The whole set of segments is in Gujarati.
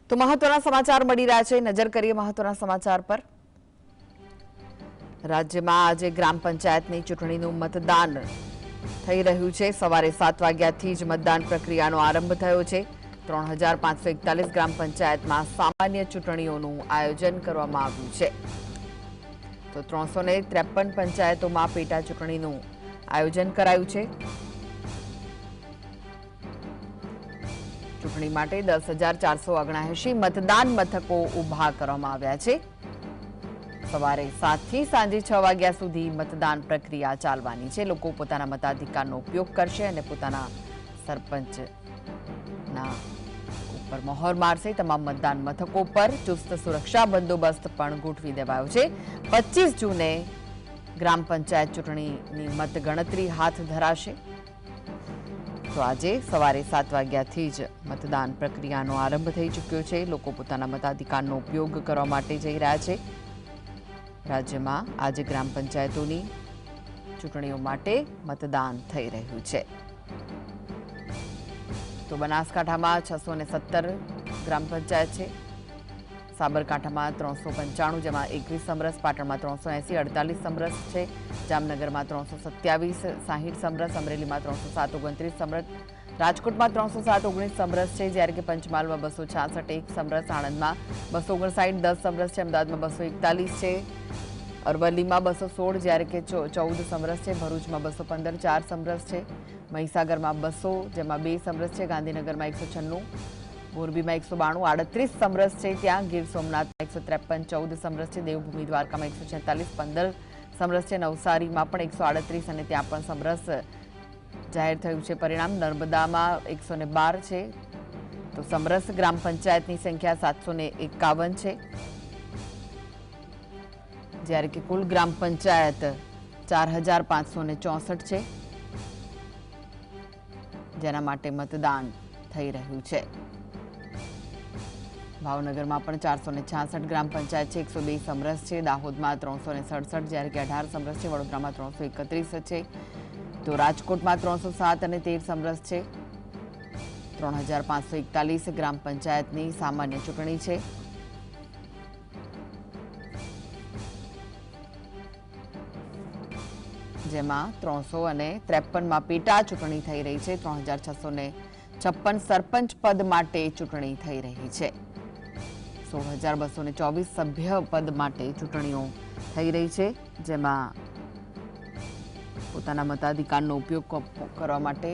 તો મહત્વના સમાચાર મળી રહ્યા છે, નજર કરીએ મહત્વના સમાચાર પર। રાજ્યમાં આજે ગ્રામ પંચાયતની ચૂંટણીનું મતદાન થઈ રહ્યું છે। સવારે 7 વાગ્યાથી જ મતદાન પ્રક્રિયાનો આરંભ થયો છે। 3541 ગ્રામ પંચાયતમાં સામાન્ય ચૂંટણીઓનું આયોજન કરવામાં આવ્યું છે। તો 353 પંચાયતોમાં પેટા ચૂંટણીનું આયોજન કરાયું છે। ચૂંટણી માટે 10,479 મતદાન મથકો ઊભા કરવામાં આવ્યા છે। સવારે 7 થી સાંજે 6 વાગ્યા સુધી મતદાન પ્રક્રિયા ચાલવાની છે। લોકો પોતાના મતાધિકારનો ઉપયોગ કરશે અને પોતાના સરપંચના ઉપર મહોર મારશે। તમામ મતદાન મથકો પર ચુસ્ત સુરક્ષા બંદોબસ્ત પણ ગોઠવી દેવાયો છે। 25 જૂને ગ્રામ પંચાયત ચૂંટણીની મતગણતરી હાથ ધરાશે। તો આજે સવારે 7 વાગ્યાથી જ મતદાન પ્રક્રિયાનો આરંભ થઈ ચૂક્યો છે। લોકો પોતાના મતાધિકારનો ઉપયોગ કરવા માટે જઈ રહ્યા છે। રાજ્યમાં આજે ગ્રામ પંચાયતોની ચૂંટણીઓ માટે મતદાન થઈ રહ્યું છે। તો બનાસકાંઠામાં 617 ગ્રામ પંચાયત છે। સાબરકાંઠામાં 395, જેમાં 21 સમરસ, પાટણમાં 380, 48 સમરસ છે। જામનગરમાં 327, 60 સમરસ, અમરેલીમાં 307, 29 સમરસ, રાજકોટમાં 307, 19 સમરસ છે, જ્યારે કે પંચમહાલમાં 266, 1 સમરસ, આણંદમાં 259, 10 સમરસ છે, અમદાવાદમાં 241 છે, અરવલ્લીમાં 216, જ્યારે કે 14 સમરસ છે, ભરૂચમાં 215, 4 સમરસ છે, મહીસાગરમાં 200, જેમાં 2 સમરસ છે, ગાંધીનગરમાં 196, મોરબીમાં 192, 38 સમરસ છે, ત્યાં ગીર સોમનાથમાં 153, 14 સમરસ છે, દેવભૂમિ દ્વારકામાં 146, 15 સમરસ છે, નવસારીમાં પણ 138 અને ત્યાં પણ સમરસ જાહેર થયું છે પરિણામ। નર્મદામાં 112 છે। તો સમરસ ગ્રામ પંચાયતની સંખ્યા 751 છે, જ્યારે કે કુલ ગ્રામ પંચાયત 4564 છે, જેના માટે મતદાન થઈ રહ્યું છે। ભાવનગરમાં પણ 466 ગ્રામ પંચાયત છે, 102 સમરસ છે, દાહોદમાં 367, જ્યારે કે 18 સમરસ છે, વડોદરામાં 331 છે, તો રાજકોટમાં 307 અને 13 સમરસ છે। 3541 ગ્રામ પંચાયતની સામાન્ય ચૂંટણી છે। જેમાં 353માં પેટા ચૂંટણી થઈ રહી છે। 3656 સરપંચ પદ માટે ચૂંટણી થઈ રહી છે। 16,224 સભ્ય પદ માટે ચૂંટણીઓ થઈ રહી છે, જેમાં પોતાના મતાધિકારનો ઉપયોગ કરવા માટે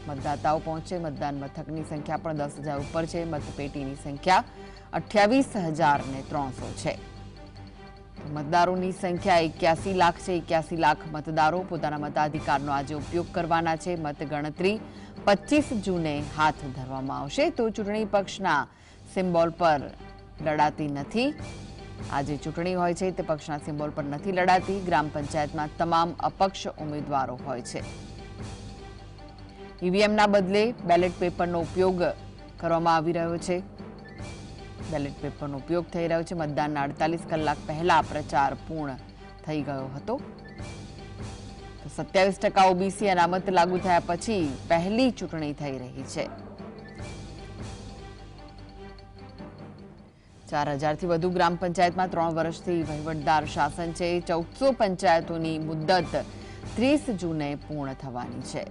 મતદાતાઓ પહોંચે। મતદાન મથકની સંખ્યા પણ 10,000 ઉપર છે। મતપેટીની સંખ્યા 28,300 છે। મતદારોની સંખ્યા 81 લાખ છે। 81 લાખ મતદારો પોતાના મતાધિકારનો આજે ઉપયોગ કરવાના છે। મતગણતરી 25 જૂને હાથ ધરવામાં આવશે। તો ચૂંટણી પક્ષના સિમ્બોલ પર લડાતી નથી। આજે ચૂંટણી હોય છે તે પક્ષના સિમ્બોલ પર નથી લડાતી। ગ્રામ પંચાયતમાં તમામ અપક્ષ ઉમેદવારો હોય છે। ઈવીએમના બદલે બેલેટ પેપરનો ઉપયોગ કરવામાં આવી રહ્યો છે। બેલેટ પેપરનો ઉપયોગ થઈ રહ્યો છે। મતદાનના 48 કલાક પહેલા પ્રચાર પૂર્ણ થઈ ગયો હતો। 27% ઓબીસી અનામત લાગુ થયા પછી પહેલી ચૂંટણી થઈ રહી છે। 4000થી વધુ ગ્રામ પંચાયતમાં 3 વર્ષથી વહીવટદાર શાસન છે। 1400 પંચાયતોની મુદ્દત 30 જૂને પૂર્ણ થવાની છે।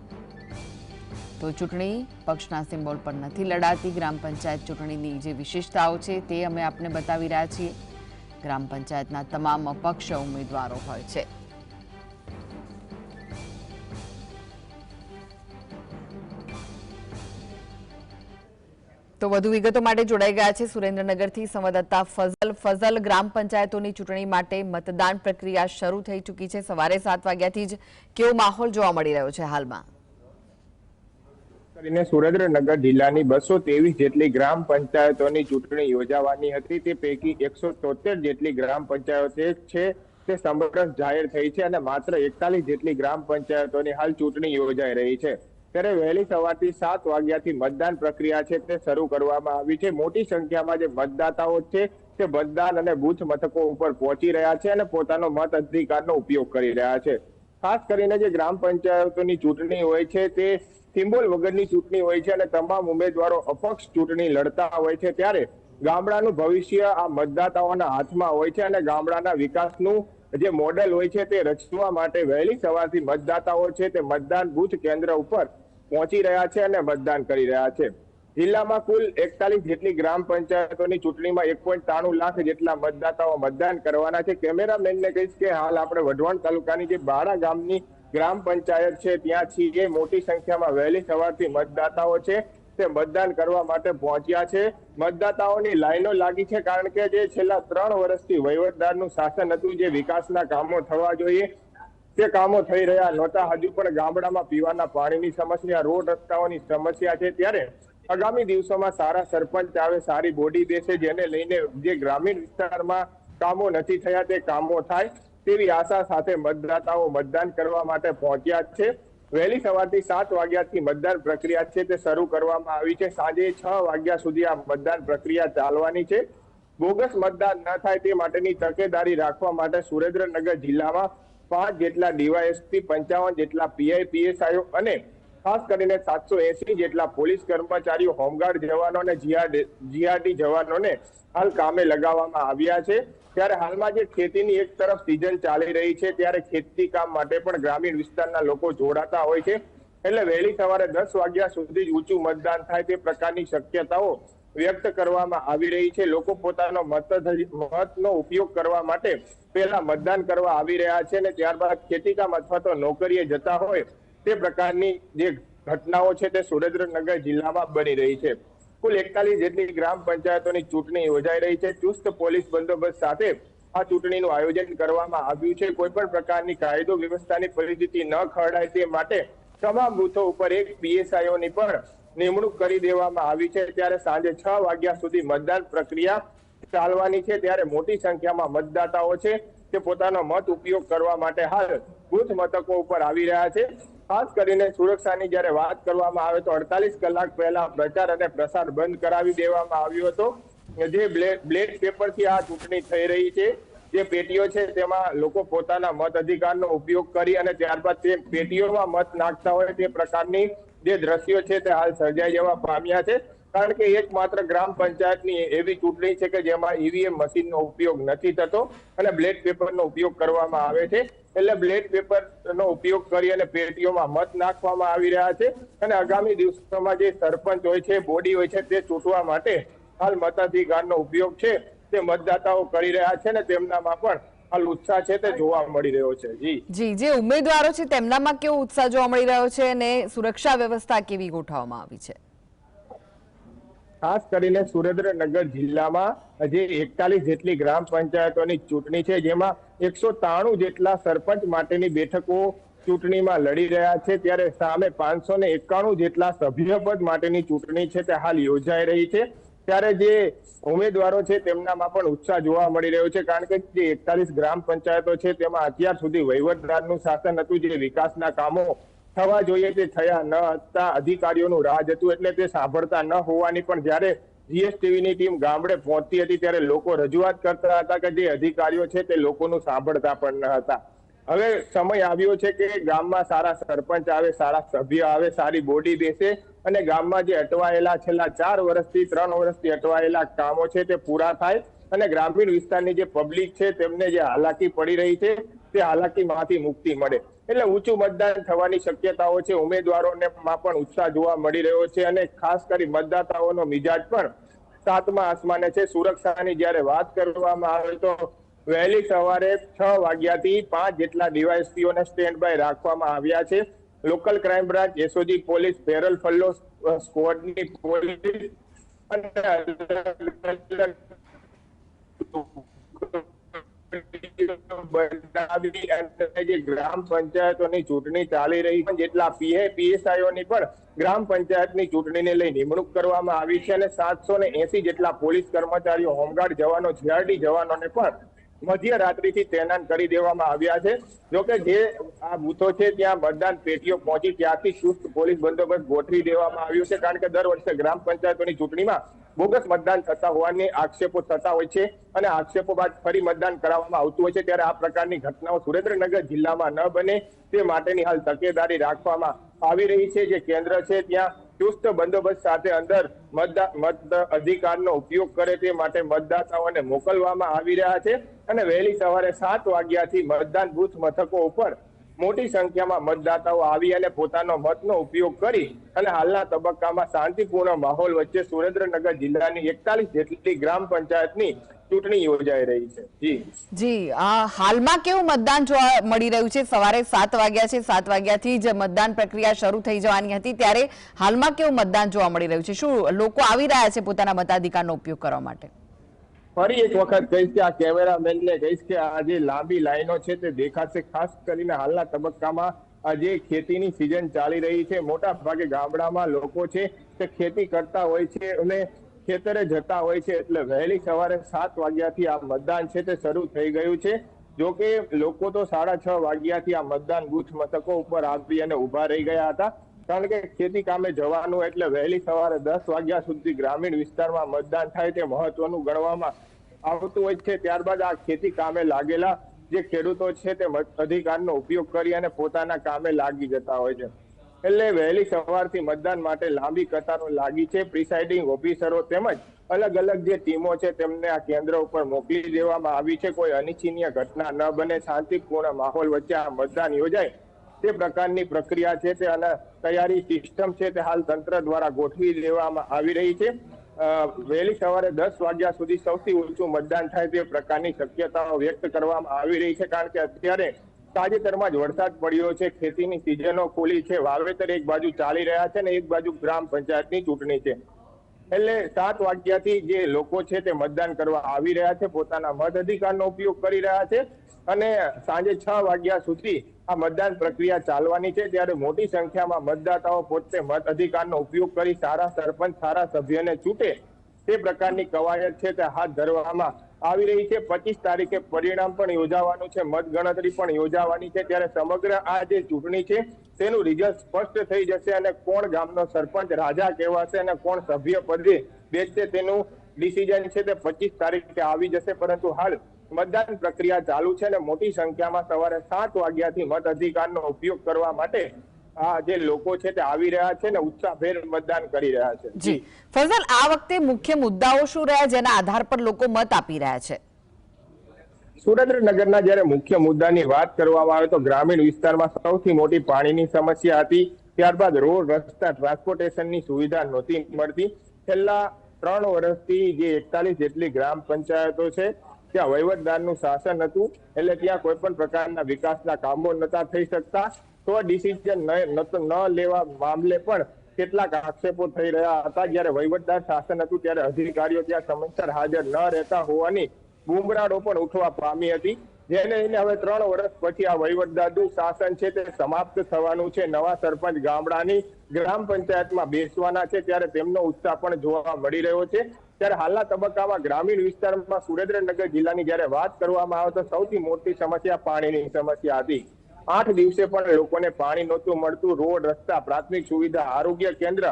તો ચૂંટણી પક્ષના સિમ્બોલ પર નથી લડાતી। ગ્રામ પંચાયત ચૂંટણીની જે વિશેષતાઓ છે તે અમે આપને બતાવી રહ્યા છીએ। ગ્રામ પંચાયતના તમામ અપક્ષ ઉમેદવારો હોય છે। તો વધુ વિગતો માટે જોડાઈ ગયા છે સુરેન્દ્રનગરથી સંવાદદાતા ફઝલ। ગ્રામ પંચાયતોની ચૂંટણી માટે મતદાન પ્રક્રિયા શરૂ થઈ ચૂકી છે। સવારે 7 વાગ્યાથી જ કેવો માહોલ જોવા મળી રહ્યો છે હાલમાં? કરીને સુરેન્દ્રનગર જિલ્લાની 223 જેટલી ગ્રામ પંચાયતોની ચૂંટણી યોજાવાની હતી। તે પૈકી 173 જેટલી ગ્રામ પંચાયતો છે તે સમરસ જાહેર થઈ છે અને માત્ર 41 જેટલી ગ્રામ પંચાયતોની હાલ ચૂંટણી યોજાઈ રહી છે। ત્યારે વહેલી સવારથી 7 વાગ્યાથી મતદાન પ્રક્રિયા છે તે શરૂ કરવામાં આવી છે। મોટી સંખ્યામાં જે મતદાતાઓ છે તે મતદાન અને બૂથ મથકો ઉપર પહોંચી રહ્યા છે અને પોતાનો મત અધિકારનો ઉપયોગ કરી રહ્યા છે। ખાસ કરીને જે ગ્રામ પંચાયતોની ચૂંટણી હોય છે તે સિમ્બોલ વગરની ચૂંટણી હોય છે અને તમામ ઉમેદવારો અપક્ષ ચૂંટણી લડતા હોય છે। ત્યારે ગામડાનું ભવિષ્ય આ મતદાતાઓના હાથમાં હોય છે અને ગામડાના વિકાસનું જે મોડેલ હોય છે તે રચવા માટે વહેલી સવારથી મતદાતાઓ છે તે મતદાન બૂથ કેન્દ્ર ઉપર પહોંચી રહ્યા છે અને મતદાન કરી રહ્યા છે. જિલ્લામાં કુલ 41 જેટલી ગ્રામ પંચાયતોની ચૂંટણીમાં 1.93 લાખ જેટલા મતદાતાઓ મતદાન કરવાના છે. કેમેરામેનને કહીશ કે હાલ આપણે વઢવાણ તાલુકાની જે બાળા ગામની ગ્રામ પંચાયત છે ત્યાં છીએ. મોટી સંખ્યામાં વહેલી સવારથી મતદાતાઓ છે તે મતદાન કરવા માટે પહોંચ્યા છે. મતદાતાઓની લાઈનો લાગી છે કારણ કે જે છેલ્લા 3 વર્ષથી વહીવટદારનું શાસન હતું, જે વિકાસના કામો થવા જોઈએ તે કામો થઈ રહ્યા નહોતા. હજુ પણ ગામડામાં પીવાના પાણીની સમસ્યા, રોડ રસ્તાઓની સમસ્યા છે. ત્યારે આગામી દિવસોમાં સારા સરપંચ આવે, સારી બોડી બેસે, જેને લઈને જે ગ્રામીણ વિસ્તારમાં કામો નથી થયા તે કામો થાય તેવી આશા સાથે મતદાતાઓ મતદાન કરવા માટે પહોંચ્યા છે. વહેલી સવારથી 7 વાગ્યાથી મતદાન પ્રક્રિયા છે તે શરૂ કરવામાં આવી છે. સાંજે 6 વાગ્યા સુધી આ મતદાન પ્રક્રિયા ચાલવાની છે. બોગસ મતદાન ન થાય તે માટેની તકેદારી રાખવા માટે સુરેન્દ્રનગર જિલ્લામાં 5 જેટલા ડીવાયએસપી, 55 જેટલા પીઆઈ પીએસઆઈઓ અને ખાસ કરીને 780 જેટલા પોલીસ કર્મચારીઓ, હોમગાર્ડ જવાનો અને જીઆરડી જવાનોને હાલ કામે લગાવવામાં આવ્યા છે. ત્યારે હાલમાં જે ખેતીની એક તરફ સિઝન ચાલી રહી છે ત્યારે ખેતી કામ માટે પણ ગ્રામીણ વિસ્તારના લોકો જોડાતા હોય છે. એટલે વહેલી સવારે 10 વાગ્યા સુધી જ ઊંચું મતદાન થાય તે પ્રકારની શક્યતાઓ વ્યક્ત કરવામાં આવી રહી છે. લોકો પોતાનો મતનો ઉપયોગ કરવા માટે પહેલા મતદાન કરવા આવી રહ્યા છે અને ત્યારબાદ ખેતીકામ અથવા તો નોકરીએ જતા હોય તે પ્રકારની જે ઘટનાઓ છે તે સુરેન્દ્રનગર જિલ્લામાં બની રહી છે. કુલ 41 જેટલી ગ્રામ પંચાયતોની ચૂંટણી યોજાઈ રહી છે. ચુસ્ત પોલીસ બંદોબસ્ત સાથે આ ચૂંટણીનું આયોજન કરવામાં આવ્યું છે. કોઈ પણ પ્રકારની કાયદો વ્યવસ્થાની પરિસ્થિતિ ન ખરડાય તે માટે તમામ બૂથો ઉપર એક પીએસઆઈઓની પણ નિમણૂક કરી દેવામાં આવી છે. ત્યારે સાંજે 6 વાગ્યા સુધી મતદાન પ્રક્રિયા ચાલવાની છે. ત્યારે મોટી સંખ્યામાં મતદાતાઓ છે તે પોતાનો મત ઉપયોગ કરવા માટે હાલ બૂથ મથકો ઉપર આવી રહ્યા છે. ખાસ કરીને સુરક્ષાની જ્યારે વાત કરવામાં આવે તો 48 કલાક પહેલા પ્રચાર અને પ્રસાર બંધ કરાવી દેવામાં આવ્યો હતો. જે બ્લેડ પેપરથી આ ચૂંટણી થઈ રહી છે, જે પેટીઓ છે તેમાં લોકો પોતાના મત અધિકારનો ઉપયોગ કરી અને ત્યારબાદ તે પેટીઓમાં મત નાખતા હોય તે પ્રકારની જે દ્રશ્યો છે તે હાલ સર્જાઈ જવા પામ્યા છે. કારણ કે એકમાત્ર ગ્રામ પંચાયતની એવી ચૂંટણી છે કે જેમાં ઈવીએમ મશીનનો ઉપયોગ નથી થતો અને બ્લેડ પેપરનો ઉપયોગ કરવામાં આવે છે. એટલે બ્લેડ પેપરનો ઉપયોગ કરી અને પેટીઓમાં મત નાખવામાં આવી રહ્યા છે અને આગામી દિવસોમાં જે સરપંચ હોય છે, બોડી હોય છે તે ચૂંટવા માટે હાલ મતાધિકારનો ઉપયોગ છે તે મતદાતાઓ કરી રહ્યા છે અને તેમનામાં પણ હાલ ઉત્સાહ છે તે જોવા મળી રહ્યો છે. જી, જે ઉમેદવારો છે તેમનામાં કેવો ઉત્સાહ જોવા મળી રહ્યો છે અને સુરક્ષા વ્યવસ્થા કેવી ગોઠવવામાં આવી છે? ખાસ કરીને સુરેન્દ્રનગર જિલ્લામાં જે 41 જેટલી ગ્રામ પંચાયતોની ચૂંટણી છે, જેમાં 193 જેટલા સરપંચ માટેની બેઠકો ચૂંટણીમાં લડી રહ્યા છે. ત્યારે સામે 591 જેટલા સભ્યપદ માટેની ચૂંટણી છે તે હાલ યોજાઈ રહી છે. ત્યારે જે ઉમેદવારો છે તેમનામાં પણ ઉત્સાહ જોવા મળી રહ્યો છે. કારણ કે જે 41 ગ્રામ પંચાયતો છે તેમાં અત્યાર સુધી વહીવટદારનું શાસન હતું, જે વિકાસના કામો થવા જોઈએ તે થયા ન હતા, અધિકારીઓનું રાજ હતું એટલે તે સાંભળતા ન હોવાની પણ જ્યારે જીએસટીવીની ટીમ ગામડે પહોંચતી હતી ત્યારે લોકો રજૂઆત કરતા હતા કે જે અધિકારીઓ છે તે લોકોનું સાંભળતા પણ ન હતા. હવે સમય આવ્યો છે કે ગામમાં સારા સરપંચ આવે, સારા સભ્ય આવે, સારી બોડી બેસે અને ગામમાં જે અટવાયેલા છેલ્લા 4 વર્ષથી 3 વર્ષથી અટવાયેલા કામો છે તે પૂરા થાય અને ગ્રામીણ વિસ્તારની જે પબ્લિક છે તેમને જે હાલાકી પડી રહી છે તે હાલાકીમાંથી મુક્તિ મળે. એટલે ઊંચું મતદાન થવાની શક્યતાઓ છે. ઉમેદવારોમાં પણ ઉત્સાહ જોવા મળી રહ્યો છે અને ખાસ કરી મતદાતાઓનો મિજાજ પણ 7મા આસમાને છે. સુરક્ષાની જ્યારે વાત કરવામાં આવે તો વહેલી સવારે 6 વાગ્યાથી 5 જેટલા ડીવાયએસપીઓને સ્ટેન્ડ બાય રાખવામાં આવ્યા છે. Local crime branch, SOG police, parole furlough સ્ક્વોડની પોલીસ અને જે ગ્રામ પંચાયતોની ચૂંટણી ચાલી રહી છે, જેટલા પીએસઆઈઓની પણ ગ્રામ પંચાયતની ચૂંટણીને લઈ નિમણૂક કરવામાં આવી છે અને 780 જેટલા પોલીસ કર્મચારીઓ, હોમગાર્ડ જવાનો, જીઆરડી જવાનોને પણ મધ્યરાત્રિથી તૈનાત કરી દેવામાં આવ્યા છે. જોકે જે આ બૂથો છે ત્યાં મતદાન પેટીઓ પહોંચી ત્યાંથી ચુસ્ત પોલીસ બંદોબસ્ત ગોઠવી દેવામાં આવ્યો છે. કારણ કે દર વર્ષે ગ્રામ પંચાયતોની ચૂંટણીમાં બોગસ મતદાન થતા હોવાની આક્ષેપો થતા હોય છે અને આક્ષેપો બાદ ફરી મતદાન કરાવવામાં આવતું હોય છે. ત્યારે આ પ્રકારની ઘટનાઓ સુરેન્દ્રનગર જિલ્લામાં ન બને તે માટેની હાલ તકેદારી રાખવામાં આવી રહી છે. જે કેન્દ્ર છે ત્યાં ચુસ્ત બંદોબસ્ત સાથે અંદર મત અધિકારનો ઉપયોગ કરે તે માટે મતદાતાઓને મોકલવામાં આવી રહ્યા છે અને વહેલી સવારે 7 વાગ્યાથી મતદાન બૂથ મથકો ઉપર મોટી સંખ્યામાં મતદાતાઓ આવી અને પોતાનો મતનો ઉપયોગ કરી અને હાલના તબક્કામાં શાંતિપૂર્ણ માહોલ વચ્ચે સુરેન્દ્રનગર જિલ્લાની 41 જેટલી ગ્રામ પંચાયતની ચૂંટણી યોજાઈ રહી છે. જી હાલમાં કેવું મતદાન જોવા મળી રહ્યું છે? સવારે 7 વાગ્યા છે, 7 વાગ્યાથી જ મતદાન પ્રક્રિયા શરૂ થઈ જવાની હતી, ત્યારે હાલમાં કેવું મતદાન જોવા મળી રહ્યું છે? શું લોકો આવી રહ્યા છે પોતાના મતાધિકારનો ઉપયોગ કરવા માટે? ફરી એક વખત કહીશ કે આ કેમેરામેનને કહીશ કે આ જે લાંબી લાઈનો છે તે દેખાશે. ખાસ કરીને હાલના તબક્કામાં આજે ખેતીની સિઝન ચાલી રહી છે. મોટા ભાગે ગામડામાં લોકો છે તે ખેતી કરતા હોય છે અને ખેતરે જતા હોય છે, એટલે વહેલી સવારે 7 વાગ્યાથી આ મતદાન છે તે શરૂ થઈ ગયું છે. જો કે લોકો તો 6:30 વાગ્યાથી આ મતદાન બૂથ મથકો ઉપર આવી અને ઉભા રહી ગયા હતા, કારણ કે ખેતી કામે જવાનું એટલે વહેલી સવારે 10 વાગ્યા સુધી ગ્રામીણ વિસ્તારમાં મતદાન થાય તે મહત્વનું ગણવામાં આવતું હોય છે. ત્યારબાદ આ ખેતી કામે લાગેલા જે ખેડૂતો છે તે મત અધિકારનો ઉપયોગ કરી અને પોતાના કામે લાગી જતા હોય છે. એટલે વહેલી સવારથી મતદાન માટે લાંબી કતારો લાગી છે. પ્રિસાઇડિંગ ઓફિસરો તેમજ અલગ અલગ જે ટીમો છે તેમને આ કેન્દ્ર ઉપર મોકલી દેવામાં આવી છે. કોઈ અનિચ્છનીય ઘટના ન બને, શાંતિપૂર્ણ માહોલ વચ્ચે આ મતદાન યોજાય તે પ્રકારની પ્રક્રિયા છે તે અને તૈયારી સિસ્ટમ છે તે હાલ તંત્ર દ્વારા ગોઠવી દેવામાં આવી રહી છે. વહેલી સવારે 10 વાગ્યા સુધી સૌથી ઊંચું મતદાન થાય તે પ્રકારની શક્યતાઓ વ્યક્ત કરવામાં આવી રહી છે, કારણ કે અત્યારે તાજેતરમાં જ વરસાદ પડ્યો છે, ખેતીની સિઝનો ખુલી છે, વાવેતર એક બાજુ ચાલી રહ્યા છે અને એક બાજુ ગ્રામ પંચાયતની ચૂંટણી છે. એટલે 7 વાગ્યાથી જે લોકો છે તે મતદાન કરવા આવી રહ્યા છે, પોતાના મત અધિકારનો ઉપયોગ કરી રહ્યા છે અને સાંજે 6 વાગ્યા સુધી આ મતદાન પ્રક્રિયા ચાલવાની છે. ત્યારે મોટી સંખ્યામાં મતદાતાઓ પોતે મત અધિકારનો ઉપયોગ કરી સારા સરપંચ, સારા સભ્યને ચૂંટે તે પ્રકારની કવાયત છે તે હાથ ધરવામાં આવી રહી છે. 25 તારીખે પરિણામ પણ યોજાવાનું છે, મતગણતરી પણ યોજાવાની છે. ત્યારે સમગ્ર આ જે ચૂંટણી છે તેનું રિઝલ્ટ સ્પષ્ટ થઈ જશે અને કોણ ગામનો સરપંચ રાજા કહેવાશે અને કોણ સભ્ય પદે બેસશે તેનું ડિસિઝન છે તે 25 તારીખે આવી જશે. પરંતુ હાલ મતદાન પ્રક્રિયા ચાલુ છે અને મોટી સંખ્યામાં સવારે 7 વાગ્યાથી મત અધિકારનો ઉપયોગ કરવા માટે આ જે લોકો છે તે આવી રહ્યા છે ને ઉત્સાહભેર મતદાન કરી રહ્યા છે. જી ફઝલ, આ વખતે મુખ્ય મુદ્દાઓ શું રહ્યા જેના આધાર પર લોકો મત આપી રહ્યા છે? સુરેન્દ્રનગરના જ્યારે મુખ્ય મુદ્દાની વાત કરવામાં આવે તો ગ્રામીણ વિસ્તારમાં સૌથી મોટી પાણીની સમસ્યા હતી. ત્યારબાદ રોડ, રસ્તા, ટ્રાન્સપોર્ટેશનની સુવિધા નહોતી મળતી. છેલ્લા 3 વર્ષથી જે 41 જેટલી ગ્રામ પંચાયતો છે ત્યાં વહીવટદારનું શાસન હતું, એટલે ત્યાં કોઈ પણ પ્રકારના વિકાસના કામો નતા થઈ શકતા. તો ડિસિઝન ન લેવા મામલે પણ કેટલાક આક્ષેપો થઈ રહ્યા હતા. જ્યારે વહીવટદાર શાસન હતું ત્યારે અધિકારીઓ ત્યાં સમયસર હાજર ન રહેતા હોવાની બૂમરાડો પણ ઉઠવા પામી હતી, જેને લઈને હવે 3 વર્ષ પછી આ વહીવટદારનું શાસન છે તે સમાપ્ત થવાનું છે. નવા સરપંચ ગામડાની ગ્રામ પંચાયતમાં બેસવાના છે, ત્યારે તેમનો ઉત્સાહ પણ જોવા મળી રહ્યો છે. ત્યારે હાલના તબક્કામાં ગ્રામીણ વિસ્તારમાં સુરેન્દ્રનગર જિલ્લાની જ્યારે વાત કરવામાં આવે તો સૌથી મોટી સમસ્યા પાણીની સમસ્યા હતી. 8 દિવસે પણ લોકોને પાણી નહોતું મળતું. રોડ, રસ્તા, પ્રાથમિક સુવિધા, આરોગ્ય કેન્દ્ર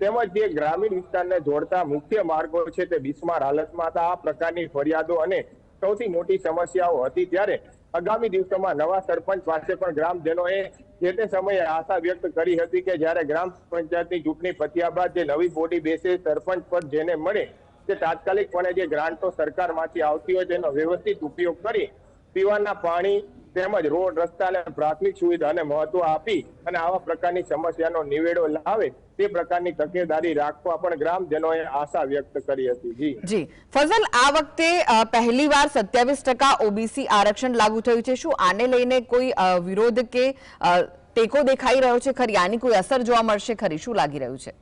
તેમજ જે ગ્રામીણ વિસ્તારને જોડતા મુખ્ય માર્ગો છે તે બિસ્માર હાલતમાં હતા. આ પ્રકારની ફરિયાદો અને સૌથી મોટી સમસ્યાઓ હતી. ત્યારે આગામી દિવસોમાં નવા સરપંચ પાસે પણ ગ્રામજનોએ જે તે સમયે આશા વ્યક્ત કરી હતી કે જ્યારે ગ્રામ પંચાયતની ચૂંટણી પત્યા બાદ જે નવી બોડી બેસે, સરપંચ પદ જેને મળે તે તાત્કાલિકપણે જે ગ્રાન્ટો સરકારમાંથી આવતી હોય તેનો વ્યવસ્થિત ઉપયોગ કરી પીવાના પાણી તેમજ રોડ, રસ્તા અને પ્રાથમિક સુવિધાને મહત્વ આપી અને આવા પ્રકારની સમસ્યાનો નિવેડો લાવે તે પ્રકારની તકેદારી રાખવા પણ ગ્રામજનોએ આશા વ્યક્ત કરી હતી. જી ફઝલ, આ વખતે પહેલીવાર 27% ઓબીસી આરક્ષણ લાગુ થયું છે. શું આને લઈને કોઈ વિરોધ કે ટેકો દેખાઈ રહ્યો છે ખરી? આની કોઈ અસર જોવા મળશે ખરી? શું લાગી રહ્યું છે?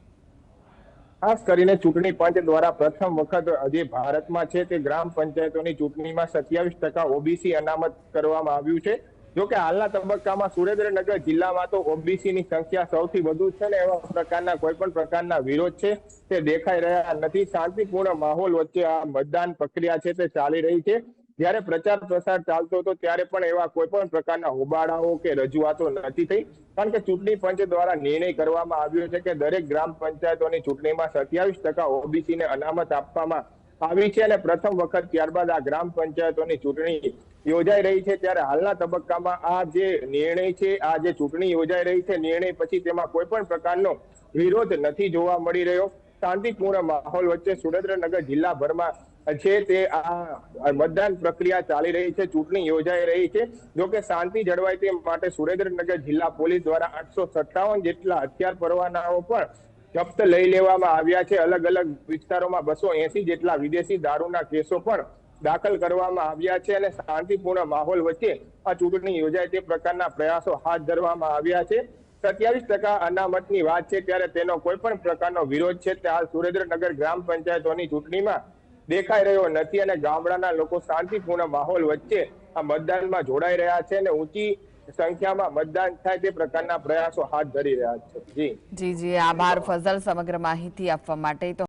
ખાસ કરીને ચૂંટણી પંચ દ્વારા પ્રથમ વખત જે ભારતમાં છે તે ગ્રામ પંચાયતોની ચૂંટણીમાં 27% ઓબીસી અનામત કરવામાં આવ્યું છે. જો કે હાલના તબક્કામાં સુરેન્દ્રનગર જિલ્લામાં તો ઓબીસીની સંખ્યા સૌથી વધુ છે ને એવા પ્રકારના કોઈ પણ પ્રકારના વિરોધ છે તે દેખાઈ રહ્યા નથી. શાંતિપૂર્ણ માહોલ વચ્ચે આ મતદાન પ્રક્રિયા છે તે ચાલી રહી છે. જ્યારે પ્રચાર પ્રસાર ચાલતો હતો ત્યારે પણ એવા કોઈ પણ પ્રકારના હોબાળાઓ કે રજૂઆતો નથી થઈ, કારણ કે ચૂંટણી પંચ દ્વારા નિર્ણય કરવામાં આવ્યો છે કે દરેક ગ્રામ પંચાયતોની ચૂંટણીમાં 27% ઓબીસીને અનામત આપવામાં આવી છે અને પ્રથમ વખત ત્યારબાદ આ ગ્રામ પંચાયતોની ચૂંટણી યોજાઈ રહી છે. ત્યારે હાલના તબક્કામાં આ જે નિર્ણય છે, આ જે ચૂંટણી યોજાઈ રહી છે, નિર્ણય પછી તેમાં કોઈ પણ પ્રકારનો વિરોધ નથી જોવા મળી રહ્યો. શાંતિપૂર્ણ માહોલ વચ્ચે સુરેન્દ્રનગર જિલ્લાભરમાં છે તે આ મતદાન પ્રક્રિયા ચાલી રહી છે, ચૂંટણી યોજાઈ રહી છે. જોકે શાંતિ જળવાય તે માટે સુરેન્દ્રનગર જિલ્લા પોલીસ દ્વારા 857 જેટલા હથિયાર પરવાનાઓ પણ જપ્ત લઈ લેવામાં આવ્યા છે. અલગ અલગ વિસ્તારોમાં 280 જેટલા વિદેશી દારૂના કેસો પણ દાખલ કરવામાં આવ્યા છે અને શાંતિપૂર્ણ માહોલ વચ્ચે આ ચૂંટણી યોજાય તે પ્રકારના પ્રયાસો હાથ ધરવામાં આવ્યા છે. 27% અનામતની વાત છે, ત્યારે તેનો કોઈ પણ પ્રકારનો વિરોધ છે તે હાલ સુરેન્દ્રનગર ગ્રામ પંચાયતોની ચૂંટણીમાં દેખાઈ રહ્યો નથી અને ગામડાના લોકો શાંતિપૂર્ણ માહોલ વચ્ચે આ મતદાનમાં જોડાઈ રહ્યા છે અને ઊંચી સંખ્યામાં મતદાન થાય તે પ્રકારના પ્રયાસો હાથ ધરી રહ્યા છે. જી આભાર ફઝલ સમગ્ર માહિતી આપવા માટે. તો